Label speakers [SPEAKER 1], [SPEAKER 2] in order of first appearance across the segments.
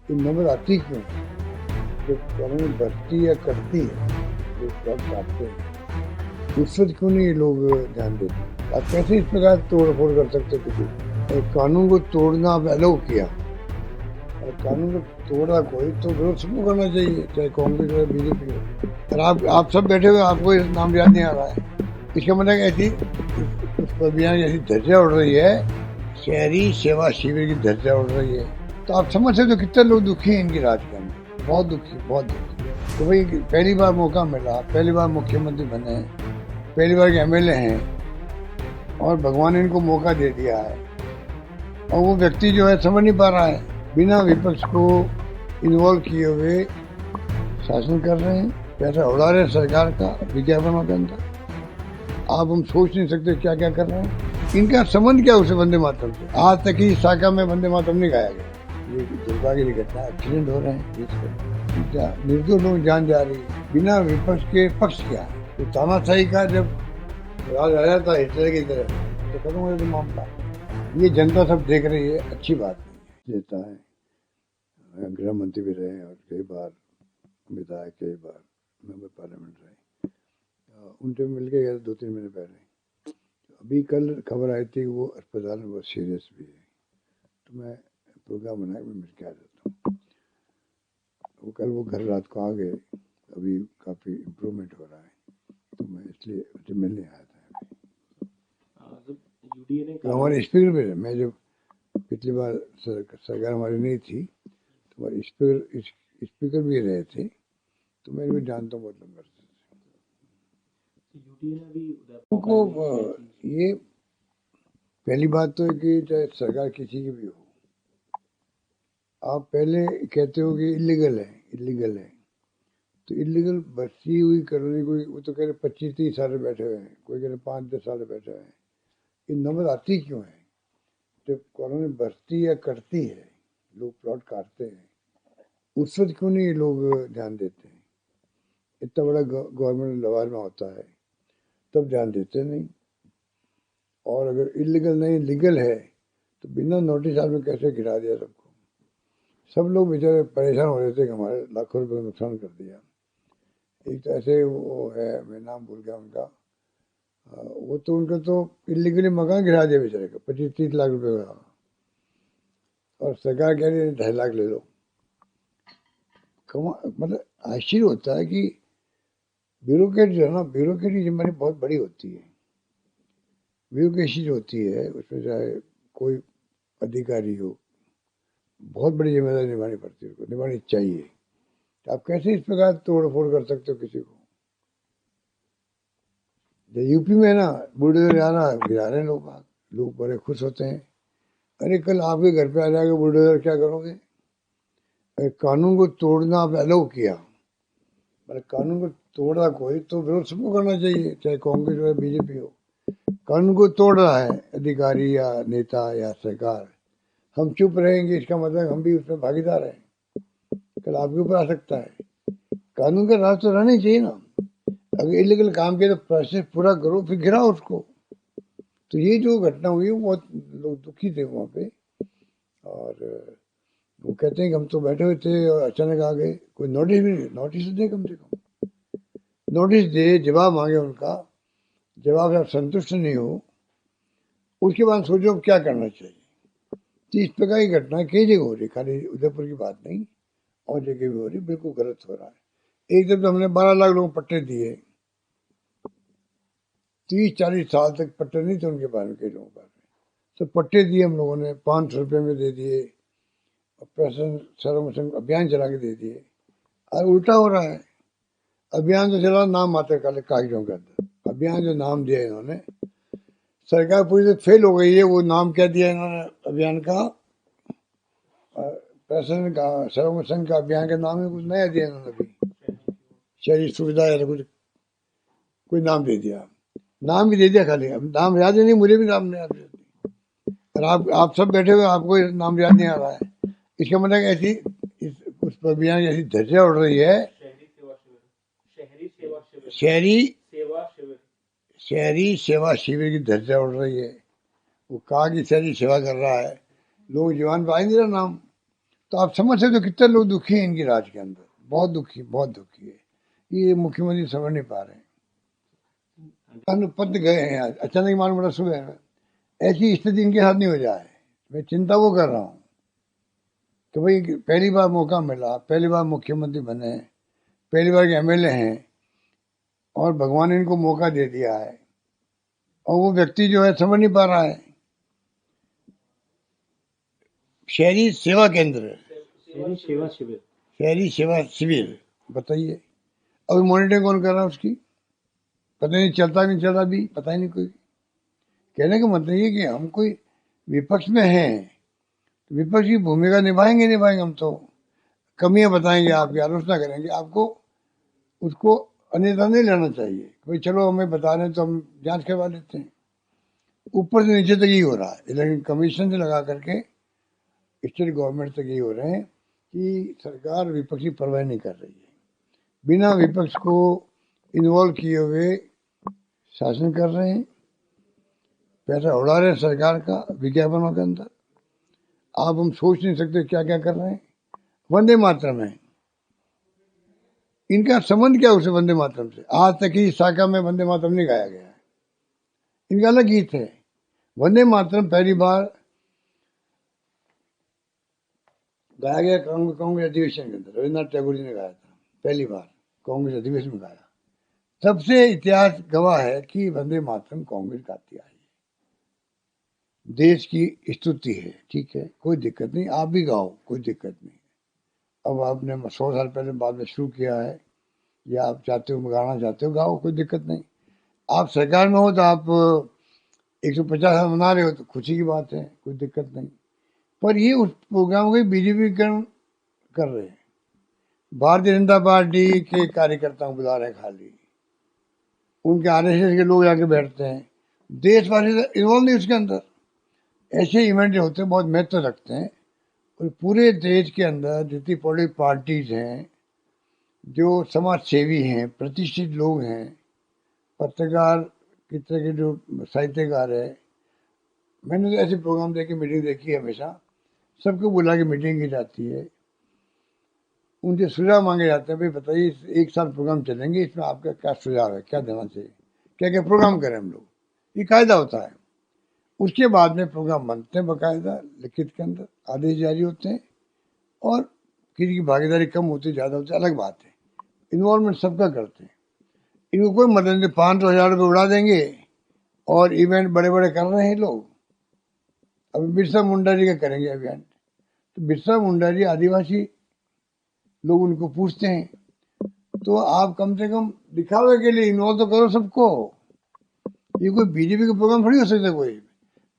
[SPEAKER 1] कि नंबर आती क्यों है? जब कॉलोनी बढ़ती या कटती है, जो प्लॉट काटते हैं, उस वक्त क्यों नहीं ये लोग ध्यान देते? आप कैसे इस प्रकार तोड़ फोड़ कर सकते किसी को? कानून को तोड़ना आप अलाउ किया, और कानून को तोड़ा कोई तो विरोध सबको करना चाहिए, चाहे कांग्रेस हो बीजेपी हो। और आप सब बैठे हुए, आपको ये नाम याद नहीं आ रहा है। इसका मतलब ऐसी उस अभियान ऐसी धज्जियां उड़ रही है, शहरी सेवा शिविर की धज्जियां उड़ रही है। तो आप समझ सकते हो कितने लोग दुखी हैं इनकी राज के अंदर, बहुत दुखी, बहुत दुखी। तो भाई पहली बार मौका मिला, पहली बार मुख्यमंत्री बने, पहली बार एमएलए हैं, और भगवान ने इनको मौका दे दिया है, और वो व्यक्ति जो है समझ नहीं पा रहा है, बिना विपक्ष को इन्वॉल्व किए हुए शासन कर रहे हैं, पैसा उड़ा रहे हैं सरकार का विज्ञापनों के अंदर। आप हम सोच नहीं सकते क्या क्या कर रहे हैं। इनका संबंध क्या उसे वंदे मातरम से? आज तक ही शाखा में वंदे मातरम नहीं गाया गया। ये दुर्भाग्य की घटना, एक्सीडेंट हो रहे हैं, निर्दोष लोग जान जा रही है, बिना विपक्ष के पक्ष क्या है। तो तानाशाही का जब राज आया था हिटलर की तरह, तो खत्म हो गया मामला। ये जनता सब देख रही है, अच्छी बात नहीं है। देता है, गृह मंत्री भी रहे और कई बार विधायक, कई बार मेंबर पार्लियामेंट रहे, उनसे मिल के गए 2-3 महीने पहले। अभी कल खबर आई थी कि वो अस्पताल में बहुत सीरियस भी है, तो मैं प्रोग्राम बना के मैं मिल के आ जाता हूँ। वो कल वो घर रात को आ गए, अभी काफ़ी इम्प्रूवमेंट हो रहा है, तो मैं इसलिए उनसे मिलने आया था। तो हमारे स्पीकर भी रहे, मैं जब पिछली बार सरकार हमारी नहीं थी, तो हमारे स्पीकर भी रहे थे, तो मैं भी जानता हूँ बहुत लंबे से। उनको ये पहली बात तो है कि चाहे सरकार किसी की भी हो, आप पहले कहते हो कि इलीगल है, इलीगल है, तो इलीगल बसी हुई कॉलोनी, कोई वो तो कह रहे 25-30 साल बैठे हुए हैं, कोई कह रहे 5-10 साल बैठे हुए हैं। ये नंबर आती क्यों है? जब कॉलोनी बढ़ती या कटती है, लोग प्लॉट काटते हैं, उस वक्त क्यों नहीं लोग ध्यान देते हैं? इतना बड़ा गवर्नमेंट लवार में होता है, तब ध्यान देते नहीं। और अगर इलीगल नहीं लीगल है, तो बिना नोटिस आपने कैसे गिरा दिया सबको? सब लोग बेचारे परेशान हो रहे थे कि हमारे लाखों रुपए का नुकसान कर दिया। एक तो ऐसे वो है, मैं नाम भूल गया उनका, वो तो उनका तो इलीगली मकान गिरा दिया बेचारे का, 25-30 लाख रुपए का, और सरकार कह रही है 2.5 लाख ले लो। मतलब आश्चर्य होता है कि ब्यूरोक्रेट जो है ना, ब्यूरोक्रेटी जिम्मेदारी बहुत बड़ी होती है। ब्यूरोक्रेसी जो होती है उसमें चाहे कोई अधिकारी हो, बहुत बड़ी जिम्मेदारी निभानी पड़ती है, उसको निभानी चाहिए। तो आप कैसे इस प्रकार तोड़ फोड़ कर सकते हो किसी को? यूपी में ना बुलडोजर आ रहा है, गिरा रहे हैं लोग बड़े खुश होते हैं। अरे कल आपके घर पे आ जाएगा बुलडोजर, क्या करोगे? अरे कानून को तोड़ना आप अलाउ किया, मतलब कानून को तोड़ा कोई तो विरोध सबको करना चाहिए, चाहे कांग्रेस हो बीजेपी हो। कानून को तोड़ रहा है अधिकारी या नेता या सरकार, हम चुप रहेंगे, इसका मतलब हम भी उसमें भागीदार हैं, कल आपके ऊपर आ सकता है। कानून का राज तो रहना ही चाहिए ना। अगर इलीगल काम किया तो प्रोसेस पूरा करो, फिर गिराओ उसको। तो ये जो घटना हुई बहुत लोग दुखी थे वहाँ पे, और वो कहते हैं कि हम तो बैठे हुए थे और अचानक आ गए, कोई नोटिस भी नहीं, नोटिस दे कम से कम, नोटिस दे, जवाब मांगे उनका, जवाब से आप संतुष्ट नहीं हो, उसके बाद सोचो अब क्या करना चाहिए। तो इस प्रकार की घटना कई जगह हो रही, खाली उदयपुर की बात नहीं, और जगह भी हो रही, बिल्कुल गलत हो रहा है। एक तरफ तो हमने 12 लाख लोगों को पट्टे दिए, 30-40 साल तक पट्टे नहीं थे उनके पास में, कई लोगों के पास में, तो पट्टे दिए हम लोगों ने, 500 रुपये में दे दिए, और प्रश्न सर्वसंग अभियान चला के दे दिए। और उल्टा हो रहा है, अभियान तो चला नाम मात्र कागजों के अंदर, अभियान जो नाम दिया इन्होंने, सरकार पूरी तरह फेल हो गई है। वो नाम क्या दिया इन्होंने अभियान का? प्रश्न का सर्वसंग का अभियान का नाम है, कुछ नया दिया इन्होंने अभी, शहरी सुविधा या कुछ कोई नाम दे दिया, नाम भी दे दिया खाली, अब नाम याद ही नहीं, मुझे भी नाम नहीं याद रहती। और आप सब बैठे हुए, आपको नाम याद नहीं आ रहा है। इसका मतलब ऐसी उस अभियान की ऐसी धज्जियां उड़ रही है, शहरी शहरी सेवा शिविर की धज्जियां उड़ रही है। वो कहा कि शहरी सेवा कर रहा है, लोग जवान पे आएंगे ना नाम, तो आप समझ सकते हो कितने लोग दुखी हैं इनकी राज के अंदर, बहुत दुखी, बहुत दुखी है। ये मुख्यमंत्री समझ नहीं पा रहे हैं, पद गए हैं, अचानक मालूम पड़ा सुबह में। ऐसी स्थिति इनके साथ नहीं हो जाए। मैं चिंता वो कर रहा हूँ कि भाई पहली बार मौका मिला, पहली बार मुख्यमंत्री बने, पहली बार के एमएलए हैं, और भगवान ने इनको मौका दे दिया है, और वो व्यक्ति जो है समझ नहीं पा रहा है। शहरी सेवा केंद्र, शहरी सेवा शिविर, बताइए अभी मॉनिटरिंग कौन कर रहा है उसकी? पता नहीं चलता नहीं चलता भी, पता ही नहीं कोई। कहने का मतलब ये कि हम कोई विपक्ष में हैं, विपक्ष की भूमिका निभाएंगे निभाएंगे, हम तो कमियां बताएंगे, आपकी आलोचना करेंगे, आपको उसको अन्यथा नहीं लेना चाहिए। भाई चलो हमें बता रहे हैं तो हम जांच करवा लेते हैं। ऊपर से नीचे तक यही हो रहा है, इलेक्शन कमीशन से लगा करके स्टेट गवर्नमेंट तक यही हो रहे हैं कि सरकार विपक्ष की परवाह नहीं कर रही है, बिना विपक्ष को इन्वॉल्व किए हुए शासन कर रहे हैं, पैसा उड़ा रहे हैं सरकार का विज्ञापनों के अंदर। आप हम सोच नहीं सकते क्या क्या कर रहे हैं। वंदे मातरम है, इनका संबंध क्या उसे वंदे मातरम से? आज तक की शाखा में वंदे मातरम नहीं गाया गया है, इनका अलग गीत है। वंदे मातरम पहली बार गाया गया कांग्रेस अधिवेशन के अंदर, रविन्द्रनाथ टैगोर जी ने गाया था, पहली बार कांग्रेस अधिवेशन में गाया। तब से इतिहास गवाह है कि वंदे मातरम कांग्रेस गाती आई, देश की स्तुति है, ठीक है, कोई दिक्कत नहीं, आप भी गाओ, कोई दिक्कत नहीं। अब आपने 100 साल पहले बाद में शुरू किया है, या आप चाहते हो गाना चाहते हो, गाओ, कोई दिक्कत नहीं। आप सरकार में हो तो आप 150 साल मना रहे हो तो खुशी की बात है, कोई दिक्कत नहीं। पर ये उस प्रोग्राम को बीजेपीकरण कर रहे हैं, भारतीय जनता पार्टी के कार्यकर्ताओं को बुला रहे हैं खाली, उनके आरएसएस के लोग जाके बैठते हैं, देशवासी इन्वॉल्व नहीं उसके अंदर। ऐसे इवेंट होते हैं, बहुत महत्व रखते हैं, और पूरे देश के अंदर जितनी पॉलिटिकल पार्टीज हैं, जो समाज सेवी हैं, प्रतिष्ठित लोग हैं, पत्रकार की तरह के जो साहित्यकार है, मैंने तो ऐसे प्रोग्राम देखी, मीटिंग देखी है हमेशा, सबको बुला के मीटिंग की जाती है, उनसे सुझाव मांगे जाते हैं, भाई बताइए एक साल प्रोग्राम चलेंगे, इसमें आपका क्या सुझाव है, क्या देना चाहिए, क्या क्या प्रोग्राम करें हम लोग, ये कायदा होता है। उसके बाद में प्रोग्राम बनते हैं बाकायदा लिखित के अंदर, आदेश जारी होते हैं, और किसी की भागीदारी कम होती ज़्यादा होती अलग बात है, इन्वॉल्वमेंट सबका करते हैं। इनको कोई मदद नहीं, 500,000 रुपये उड़ा देंगे और इवेंट बड़े बड़े कर रहे हैं लोग। अभी बिरसा मुंडा जी का करेंगे इवेंट, तो बिरसा मुंडा जी आदिवासी लोग उनको पूछते हैं, तो आप कम से कम दिखावे के लिए इन्वॉल्व तो करो सबको। ये कोई बीजेपी का प्रोग्राम थोड़ी हो सकता, कोई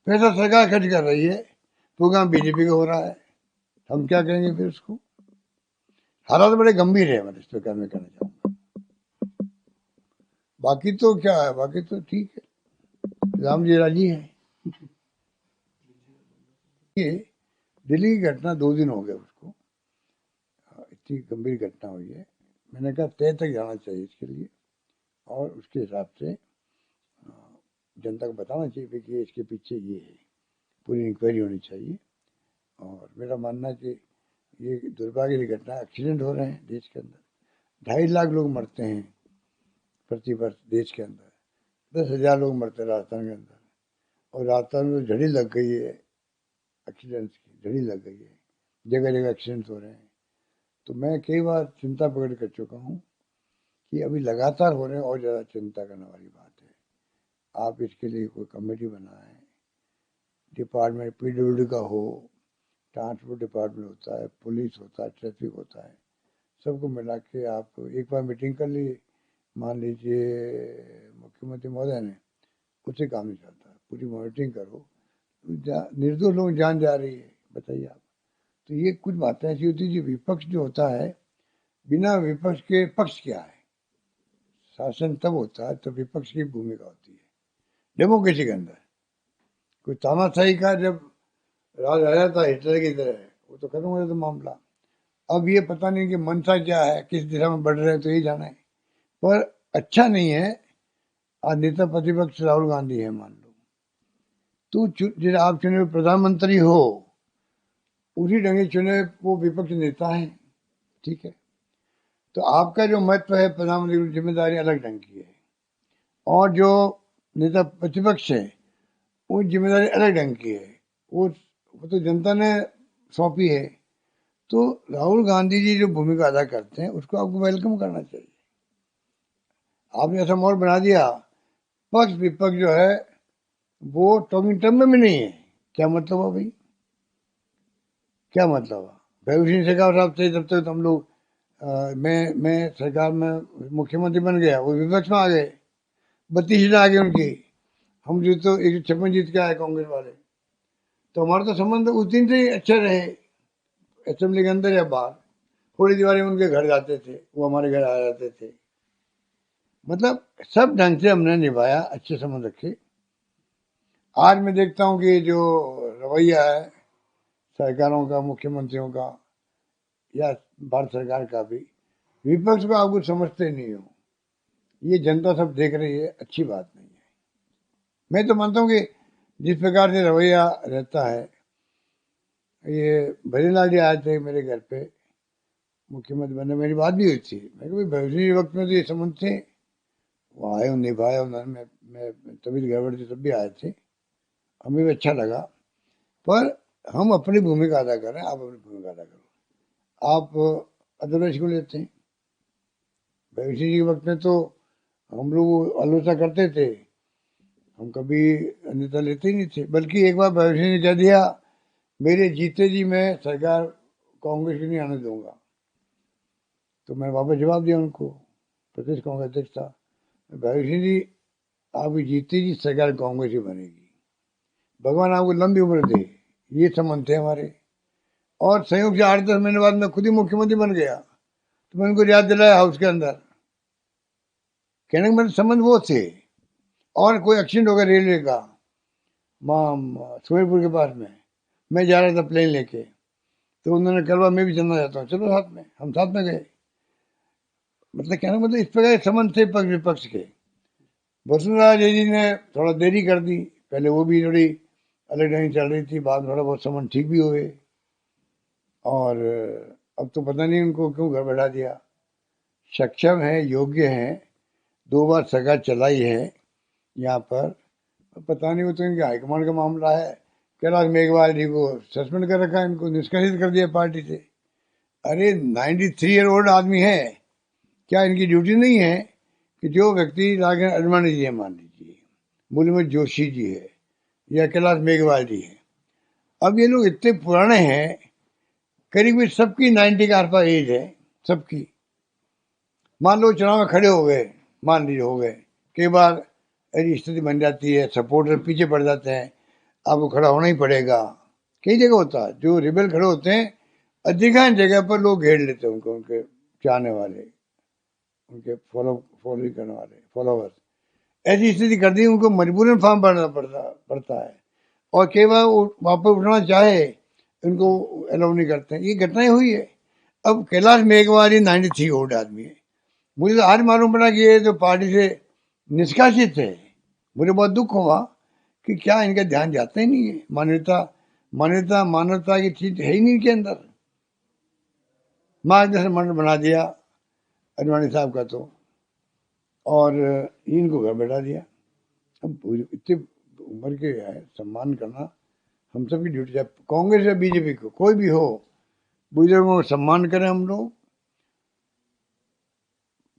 [SPEAKER 1] पैसा सरकार खर्च कर रही है, प्रोग्राम बीजेपी का हो रहा है, हम क्या करेंगे फिर उसको? हालात बड़े गंभीर है, मतलब इस पर मैं कहना चाहूँगा। बाकी तो क्या है, बाकी तो ठीक है, राम जी राजी है। ये दिल्ली की घटना 2 दिन हो गए उसको, इतनी गंभीर घटना हुई है, मैंने कहा तय तक जाना चाहिए इसके लिए, और उसके हिसाब से जनता को बताना चाहिए कि इसके पीछे ये है, पूरी इंक्वायरी होनी चाहिए। और मेरा मानना है कि ये दुर्भाग्य की घटना, एक्सीडेंट हो रहे हैं देश के अंदर, 2.5 लाख लोग मरते हैं प्रति वर्ष देश के अंदर, 10,000 लोग मरते हैं राजस्थान के अंदर, और राजस्थान में झड़ी लग गई है, एक्सीडेंट्स की झड़ी लग गई है, जगह जगह एक्सीडेंट हो रहे हैं। तो मैं कई बार चिंता प्रकट कर चुका हूँ कि अभी लगातार हो रहे हैं, और ज़्यादा चिंता करने वाली बात है। आप इसके लिए कोई कमेटी बनाएं, डिपार्टमेंट पीडब्ल्यूडी का हो, ट्रांसपोर्ट डिपार्टमेंट होता है, पुलिस होता है, ट्रैफिक होता है, सबको मिला के आप एक बार मीटिंग कर लीजिए। मान लीजिए मुख्यमंत्री महोदय ने, उससे काम नहीं चलता, पूरी मॉनिटरिंग करो, निर्दोष लोग जान जा रही है, बताइए आप। तो ये कुछ बातें ऐसी होती है जो विपक्ष जो होता है, बिना विपक्ष के पक्ष क्या है, शासन तब होता है तो विपक्ष की भूमिका होती है डेमोक्रेसी के अंदर। कोई तानाशाही का जब राज आया था हिटलर की तरह, वो तो खत्म हो जाता मामला। अब ये पता नहीं कि मंशा क्या है, किस दिशा में बढ़ रहे हैं, तो यही जाना है। पर अच्छा नहीं है, आज नेता प्रतिपक्ष राहुल गांधी है मान लो, तो जब आप चुने हुए प्रधानमंत्री हो, उसी ढंग से चुने वो विपक्ष नेता हैं, ठीक है। तो आपका जो महत्व है प्रधानमंत्री की जिम्मेदारी अलग ढंग की है, और जो नेता प्रतिपक्ष है वो जिम्मेदारी अलग ढंग की है, वो तो जनता ने सौंपी है। तो राहुल गांधी जी जो भूमिका अदा करते हैं उसको आपको वेलकम करना चाहिए। आपने ऐसा माहौल बना दिया, पक्ष विपक्ष जो है वो टॉकिंग टर्म में भी नहीं है। क्या मतलब है भाई, क्या मतलब है? भैरू सिंह शेखावत साहब थे तब तक तो हम लोग मैं सरकार में मुख्यमंत्री बन गया, वो विपक्ष में आ गए, 32 सीटें आ गई उनकी, हम जीत तो 156 जीत के आए कांग्रेस वाले। तो हमारे तो संबंध उस दिन से ही अच्छे रहे, असेंबली के अंदर या बाहर, थोड़ी दीवारें उनके घर जाते थे, वो हमारे घर आ जाते थे। मतलब सब ढंग से हमने निभाया, अच्छे संबंध रखे। आज मैं देखता हूँ कि जो रवैया है सरकारों का, मुख्यमंत्रियों का या भारत सरकार का भी, विपक्ष को आप कुछ समझते नहीं हो, ये जनता सब देख रही है, अच्छी बात नहीं है। मैं तो मानता हूँ कि जिस प्रकार से रवैया रहता है, ये भजनलाल जी आए थे मेरे घर पे, मुख्यमंत्री बनने, मेरी बात भी हुई थी। मैं कहा भविष्य वक्त में तो ये संबंध थे, वो आए निभाए उन्होंने, मैं तबीयत गड़बड़ थी तब भी आए थे, हमें भी अच्छा लगा। पर हम अपनी भूमिका अदा करें, आप अपनी भूमिका अदा करो। आप अदरवाइज क्यों लेते हैं? भविष्य जी के वक्त में तो हम लोग आलोचना करते थे, हम कभी नेता लेते ही नहीं थे। बल्कि एक बार भविष्य ने कह दिया मेरे जीते जी मैं सरकार कांग्रेस की नहीं आने दूंगा, तो मैं वापस जवाब दिया उनको, प्रदेश कांग्रेस अध्यक्ष था, भविष्य जी आप जीते जी सरकार कांग्रेस ही बनेगी, भगवान आपको लंबी उम्र दे, ये संबंध थे हमारे। और संयोग से 8-10 महीने बाद मैं खुद ही मुख्यमंत्री बन गया, तो मैं उनको याद दिलाया हाउस के अंदर, कहने का मतलब संबंध वो थे। और कोई एक्सीडेंट हो गया रेलवे का वहाँ सूर्यपुर के पास में, मैं जा रहा था प्लेन लेके, तो उन्होंने करवा मैं भी चलना चाहता हूँ, चलो साथ में, हम साथ में गए। मतलब कहने मतलब इस प्रकार संबंध थे पक्ष विपक्ष के। वसुंधरा जी ने थोड़ा देरी कर दी, पहले वो भी थोड़ी अलग ढंग चल रही थी, बाद में थोड़ा बहुत संबंध ठीक भी हुए, और अब तो पता नहीं उनको क्यों घर बैठा दिया। सक्षम है, योग्य है, 2 बार सरकार चलाई है यहाँ पर, पता नहीं वो तो इनके हाईकमांड का मामला है। कैलाश मेघवाल जी को सस्पेंड कर रखा है, इनको निष्कासित कर दिया पार्टी से। अरे 93 ईयर ओल्ड आदमी है, क्या इनकी ड्यूटी नहीं है कि जो व्यक्ति राघव अडवाणी जी है, मान लीजिए मुरलीधर जोशी जी है या कैलाश मेघवाल जी है, अब ये लोग इतने पुराने हैं, करीब सबकी 90 के आस पास एज है सबकी। मान लो चुनाव में खड़े हो गए, मान लीजिए हो गए, कई बार ऐसी स्थिति बन जाती है, सपोर्टर पीछे पड़ जाते हैं, आपको खड़ा होना ही पड़ेगा। कई जगह होता है, जो रिबेल खड़े होते हैं अधिकांश जगह पर लोग घेर लेते हैं उनको, उनके चाहने वाले, उनके फॉलो करने वाले फॉलोवर्स। ऐसी स्थिति कर दी उनको मजबूरन फॉर्म भरना पड़ता है, और कई बार वापस उठना चाहे उनको अलाउ नहीं करते हैं। ये घटनाएं हुई है। अब कैलाश मेघवाल 93 ओल्ड आदमी है, मुझे तो आज मालूम पड़ा कि ये तो पार्टी से निष्कासित है। मुझे बहुत दुख हुआ कि क्या इनका ध्यान जाता ही नहीं है, मानवता की चीज है ही नहीं इनके अंदर। मार्गदर्शन मंडल बना दिया अडवाणी साहब का तो, और इनको घर बैठा दिया। अब इतने उम्र के है, सम्मान करना हम सबकी ड्यूटी है, कांग्रेस या बीजेपी को कोई भी हो, बुजुर्गों का सम्मान करें हम लोग।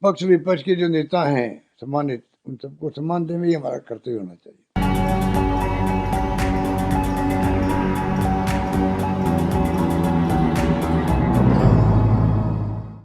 [SPEAKER 1] पक्ष विपक्ष के जो नेता हैं सम्मानित, उन सबको सम्मान देने में हमारा कर्तव्य होना चाहिए।